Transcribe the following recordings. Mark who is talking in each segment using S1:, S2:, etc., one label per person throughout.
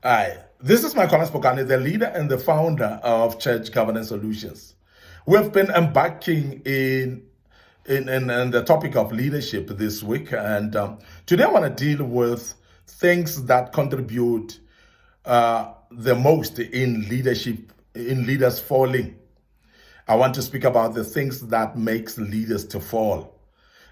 S1: Hi, this is Michael Spokane, the leader and the founder of Church Governance Solutions. We've been embarking in the topic of leadership this week, and today I want to deal with things that contribute the most in leadership, in leaders falling. I want to speak about the things that makes leaders to fall.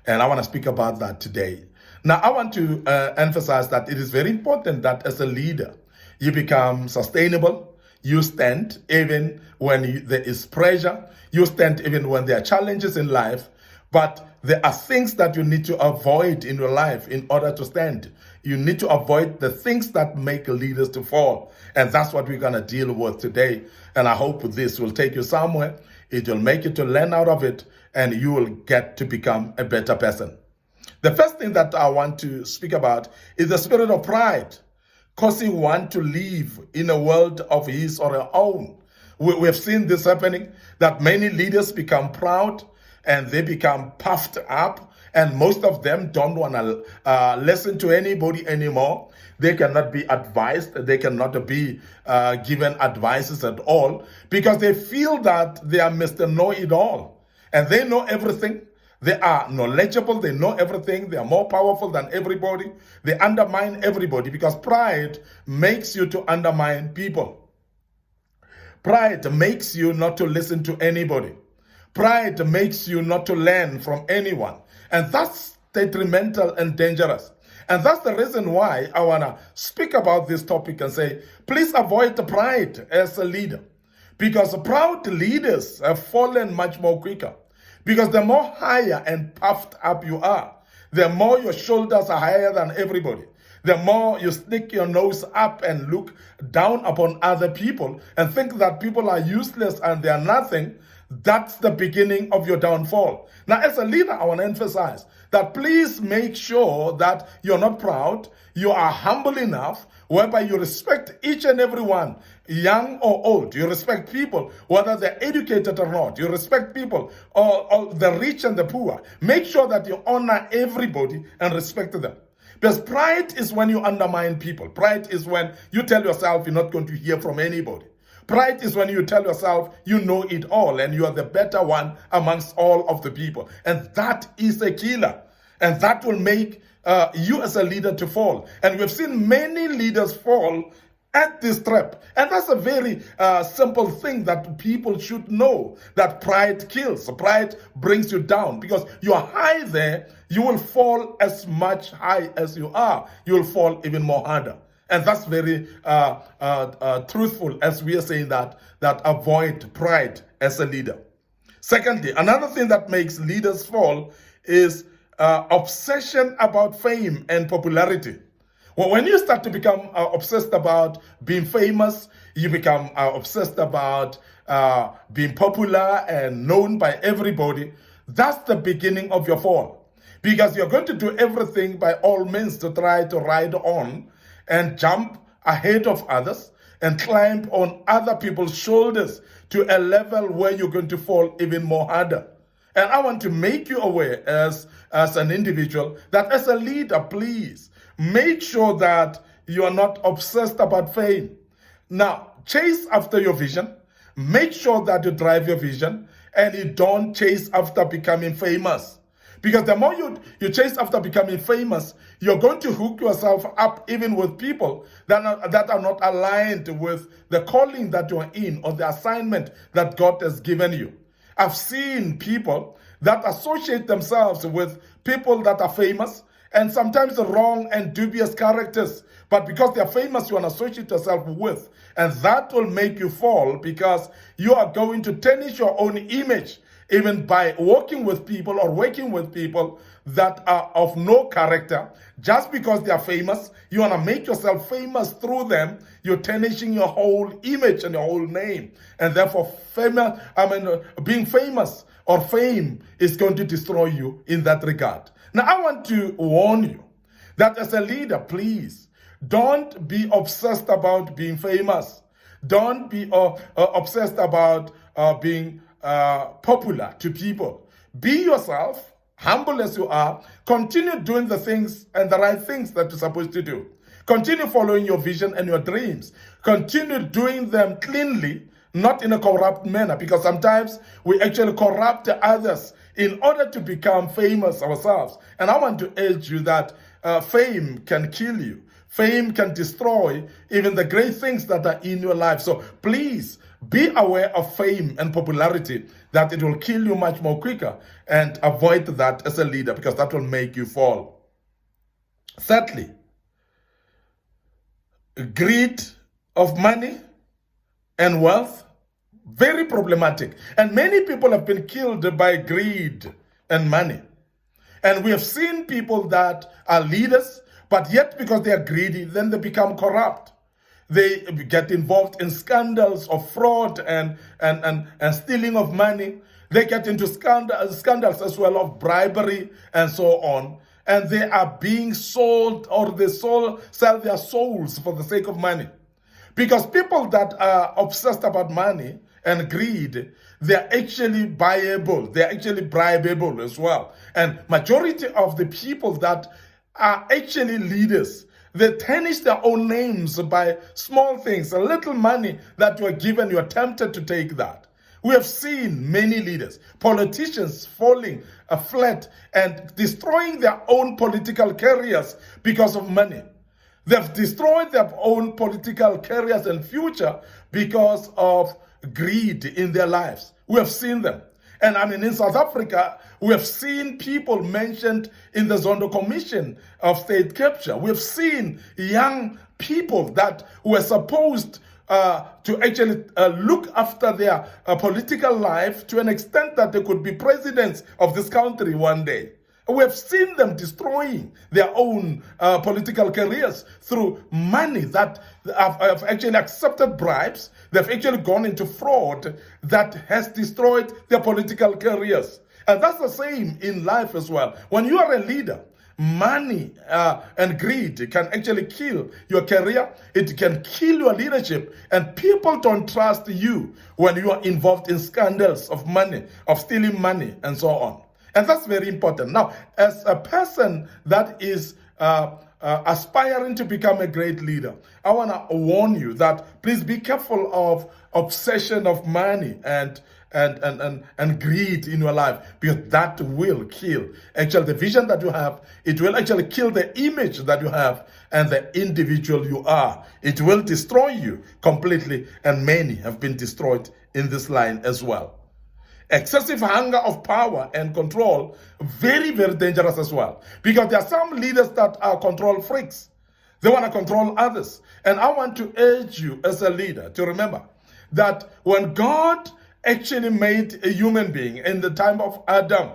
S1: And I want to speak about that today. Now, I want to emphasize that it is very important that as a leader, you become sustainable. You stand even when there is pressure. You stand even when there are challenges in life. But there are things that you need to avoid in your life in order to stand. You need to avoid the things that make leaders to fall. And that's what we're going to deal with today. And I hope this will take you somewhere. It will make you to learn out of it, and you will get to become a better person. The first thing that I want to speak about is the spirit of pride, causing one to live in a world of his or her own. We've seen this happening, that many leaders become proud and they become puffed up, and most of them don't want to listen to anybody anymore. They cannot be advised, they cannot be given advices at all, because they feel that they are Mr. Know-it-all, and they know everything. They are knowledgeable, they know everything, they are more powerful than everybody. They undermine everybody because pride makes you to undermine people. Pride makes you not to listen to anybody. Pride makes you not to learn from anyone. And that's detrimental and dangerous. And that's the reason why I want to speak about this topic and say, please avoid the pride as a leader. Because proud leaders have fallen much more quicker. Because the more higher and puffed up you are, the more your shoulders are higher than everybody. The more you stick your nose up and look down upon other people and think that people are useless and they are nothing, that's the beginning of your downfall. Now, as a leader, I want to emphasize that please make sure that you're not proud, you are humble enough, whereby you respect each and every one, young or old. You respect people, whether they're educated or not. You respect people, or the rich and the poor. Make sure that you honor everybody and respect them. Because pride is when you undermine people. Pride is when you tell yourself you're not going to hear from anybody. Pride is when you tell yourself you know it all and you are the better one amongst all of the people. And that is a killer. And that will make you as a leader to fall. And we've seen many leaders fall at this trap. And that's a very simple thing that people should know, that pride kills. Pride brings you down, because you are high there, you will fall as much high as you are. You will fall even more harder. And that's very truthful, as we are saying that avoid pride as a leader. Secondly, another thing that makes leaders fall is obsession about fame and popularity. Well, when you start to become obsessed about being famous, you become obsessed about being popular and known by everybody. That's the beginning of your fall, because you're going to do everything by all means to try to ride on and jump ahead of others and climb on other people's shoulders to a level where you're going to fall even more harder. And I want to make you aware as an individual that as a leader, please make sure that you are not obsessed about fame. Now, chase after your vision. Make sure that you drive your vision and you don't chase after becoming famous. Because the more you chase after becoming famous, you're going to hook yourself up even with people that are not aligned with the calling that you're in or the assignment that God has given you. I've seen people that associate themselves with people that are famous, and sometimes wrong and dubious characters. But because they're famous, you want to associate yourself with. And that will make you fall, because you are going to tarnish your own image, even by working with people or working with people that are of no character. Just because they are famous, you want to make yourself famous through them. You're tarnishing your whole image and your whole name. And therefore, being famous or fame is going to destroy you in that regard. Now, I want to warn you that as a leader, please, don't be obsessed about being famous. Don't be obsessed about being popular to people. Be yourself, humble as you are. Continue doing the things and the right things that you're supposed to do. Continue following your vision and your dreams. Continue doing them cleanly, not in a corrupt manner, because sometimes we actually corrupt others in order to become famous ourselves. And I want to urge you that fame can kill you. Fame can destroy even the great things that are in your life. So please be aware of fame and popularity, that it will kill you much more quicker, and avoid that as a leader, because that will make you fall. Thirdly, greed of money and wealth, very problematic. And many people have been killed by greed and money. And we have seen people that are leaders, but yet because they are greedy, then they become corrupt. They get involved in scandals of fraud and stealing of money. They get into scandals as well of bribery and so on. And they are being sold, or they sell their souls for the sake of money. Because people that are obsessed about money and greed, they're actually buyable, they're actually bribable as well. And majority of the people that are actually leaders, they tarnish their own names by small things, a little money that you are given, you are tempted to take that. We have seen many leaders, politicians falling flat and destroying their own political careers because of money. They've destroyed their own political careers and future because of greed in their lives. We have seen them. And I mean, in South Africa, we have seen people mentioned in the Zondo Commission of State Capture. We have seen young people that were supposed to actually look after their political life to an extent that they could be presidents of this country one day. We have seen them destroying their own political careers through money that have actually accepted bribes. They've actually gone into fraud that has destroyed their political careers. And that's the same in life as well. When you are a leader, money and greed can actually kill your career. It can kill your leadership. And people don't trust you when you are involved in scandals of money, of stealing money, and so on. And that's very important. Now, as a person that is aspiring to become a great leader, I want to warn you that please be careful of obsession of money and greed in your life, because that will kill actually the vision that you have. It will actually kill the image that you have and the individual you are. It will destroy you completely, and many have been destroyed in this line as well. Excessive hunger of power and control, very, very dangerous as well. Because there are some leaders that are control freaks. They want to control others. And I want to urge you as a leader to remember that when God actually made a human being in the time of Adam,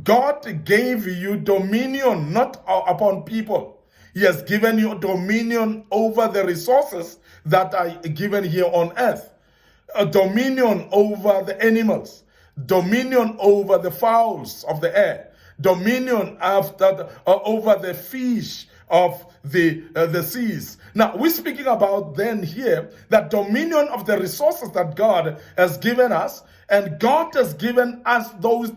S1: God gave you dominion not upon people. He has given you dominion over the resources that are given here on earth. A dominion over the animals. Dominion over the fowls of the air, dominion over the fish of the seas. Now, we're speaking about then here that dominion of the resources that God has given us, and God has given us those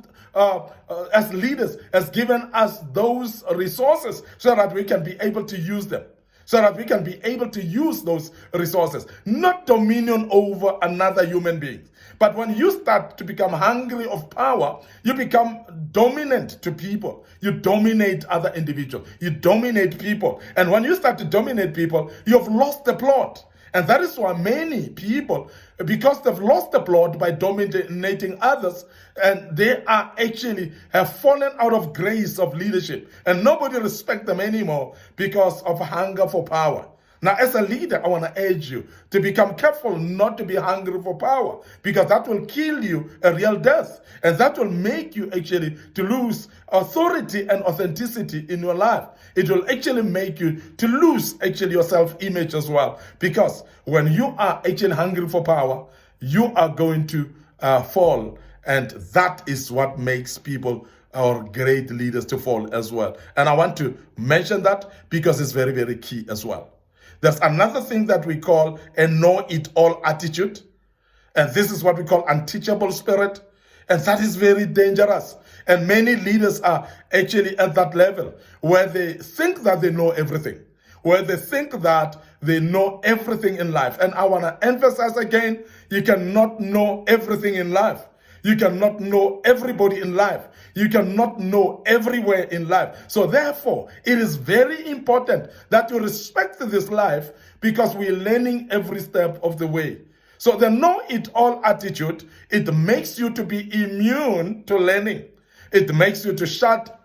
S1: as leaders, has given us those resources so that we can be able to use them. So that we can be able to use those resources, not dominion over another human being. But when you start to become hungry of power, you become dominant to people. You dominate other individuals. You dominate people. And when you start to dominate people, you've lost the plot. And that is why many people, because they've lost the plot by dominating others, and they are actually have fallen out of grace of leadership. And nobody respects them anymore because of hunger for power. Now, as a leader, I want to urge you to become careful not to be hungry for power, because that will kill you a real death. And that will make you actually to lose authority and authenticity in your life. It will actually make you to lose actually your self-image as well. Because when you are actually hungry for power, you are going to fall. And that is what makes people, our great leaders, to fall as well. And I want to mention that because it's very, very key as well. There's another thing that we call a know-it-all attitude. And this is what we call unteachable spirit. And that is very dangerous. And many leaders are actually at that level where they think that they know everything. where they think that they know everything in life. And I want to emphasize again, you cannot know everything in life. You cannot know everybody in life. You cannot know everywhere in life. So therefore, it is very important that you respect this life, because we're learning every step of the way. So the know-it-all attitude, it makes you to be immune to learning. It makes you to shut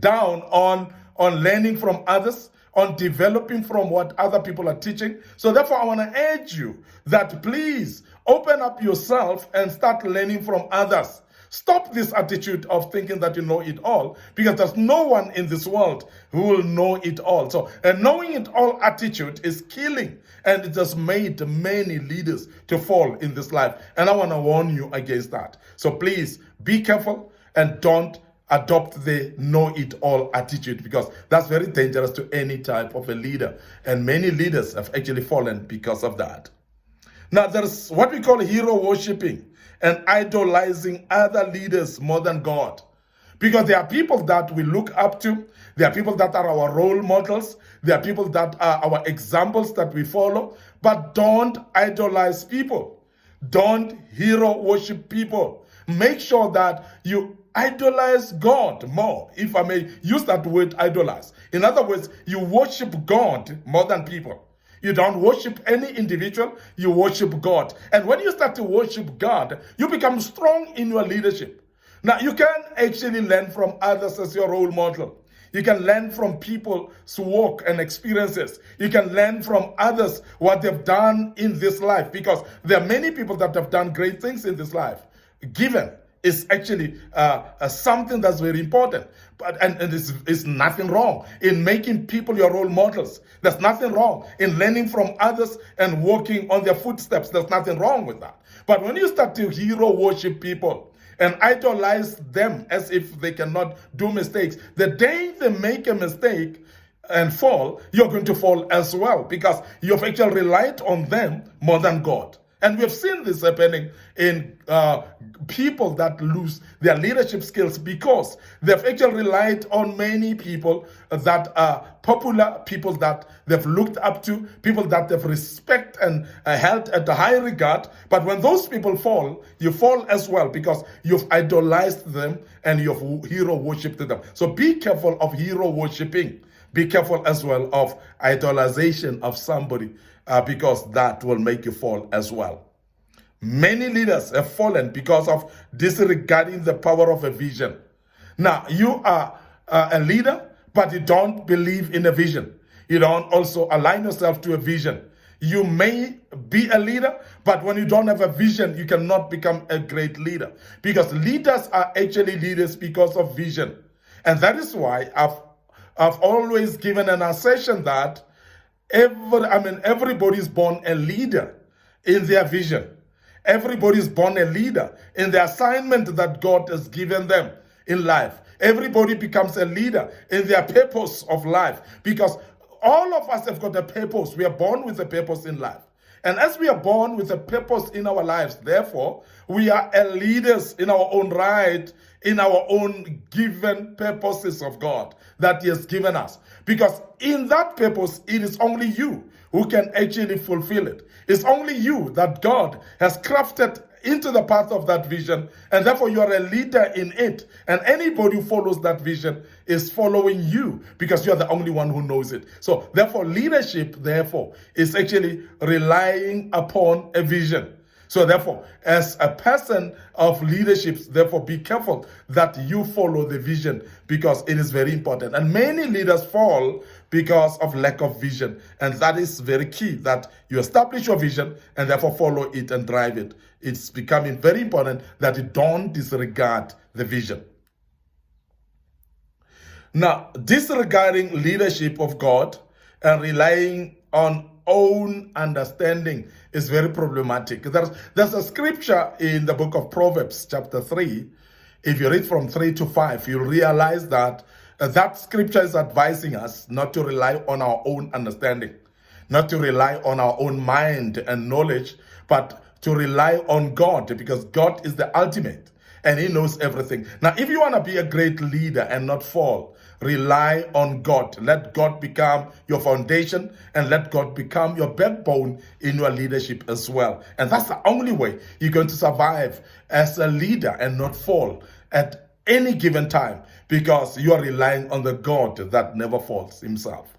S1: down on learning from others, on developing from what other people are teaching. So therefore, I want to urge you that please open up yourself and start learning from others. Stop this attitude of thinking that you know it all, because there's no one in this world who will know it all. So a knowing it all attitude is killing, and it has made many leaders to fall in this life. And I want to warn you against that. So please be careful and don't adopt the know-it-all attitude, because that's very dangerous to any type of a leader. And many leaders have actually fallen because of that. Now, there's what we call hero worshiping and idolizing other leaders more than God. Because there are people that we look up to. There are people that are our role models. There are people that are our examples that we follow. But don't idolize people. Don't hero worship people. Make sure that you idolize God more, if I may use that word, idolize. In other words, you worship God more than people. You don't worship any individual, you worship God. And when you start to worship God, you become strong in your leadership. Now, you can actually learn from others as your role model. You can learn from people's work and experiences. You can learn from others what they've done in this life, because there are many people that have done great things in this life. Given is actually something that's very important. And there's nothing wrong in making people your role models. There's nothing wrong in learning from others and walking on their footsteps. There's nothing wrong with that. But when you start to hero worship people and idolize them as if they cannot do mistakes, the day they make a mistake and fall, you're going to fall as well, because you've actually relied on them more than God. And we've seen this happening in people that lose their leadership skills because they've actually relied on many people that are popular, people that they've looked up to, people that they've respect and held at a high regard. But when those people fall, you fall as well, because you've idolized them and you've hero worshipped them. So be careful of hero worshipping. Be careful as well of idolization of somebody, because that will make you fall as well. Many leaders have fallen because of disregarding the power of a vision. Now, you are a leader, but you don't believe in a vision. You don't also align yourself to a vision. You may be a leader, but when you don't have a vision, you cannot become a great leader, because leaders are actually leaders because of vision. And that is why I've always given an assertion that everybody is born a leader in their vision. Everybody is born a leader in the assignment that God has given them in life. Everybody becomes a leader in their purpose of life, because all of us have got a purpose. We are born with a purpose in life. And as we are born with a purpose in our lives, therefore, we are leaders in our own right, in our own given purposes of God that He has given us. Because in that purpose, it is only you who can actually fulfill it. It's only you that God has crafted into the path of that vision, and therefore you are a leader in it. And anybody who follows that vision is following you, because you are the only one who knows it. So therefore, leadership, therefore, is actually relying upon a vision. So therefore, as a person of leadership, therefore be careful that you follow the vision, because it is very important. And many leaders fall because of lack of vision. And that is very key, that you establish your vision and therefore follow it and drive it. It's becoming very important that you don't disregard the vision. Now, disregarding leadership of God and relying on own understanding is very problematic. There's a scripture in the book of Proverbs, chapter 3. If you read from 3 to 5, you'll realize that that scripture is advising us not to rely on our own understanding, not to rely on our own mind and knowledge, but to rely on God, because God is the ultimate and He knows everything. Now, if you want to be a great leader and not fall, rely on God. Let God become your foundation, and let God become your backbone in your leadership as well. And that's the only way you're going to survive as a leader and not fall at any given time, because you are relying on the God that never falls himself.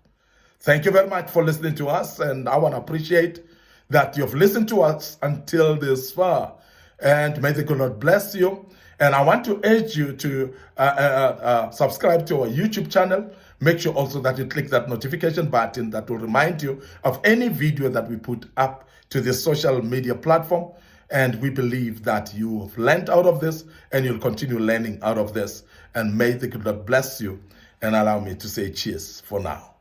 S1: Thank you very much for listening to us, and I want to appreciate that you've listened to us until this far. And may the good Lord bless you. And I want to urge you to subscribe to our YouTube channel. Make sure also that you click that notification button that will remind you of any video that we put up to this social media platform. And we believe that you have learned out of this, and you'll continue learning out of this. And may the good Lord bless you, and allow me to say cheers for now.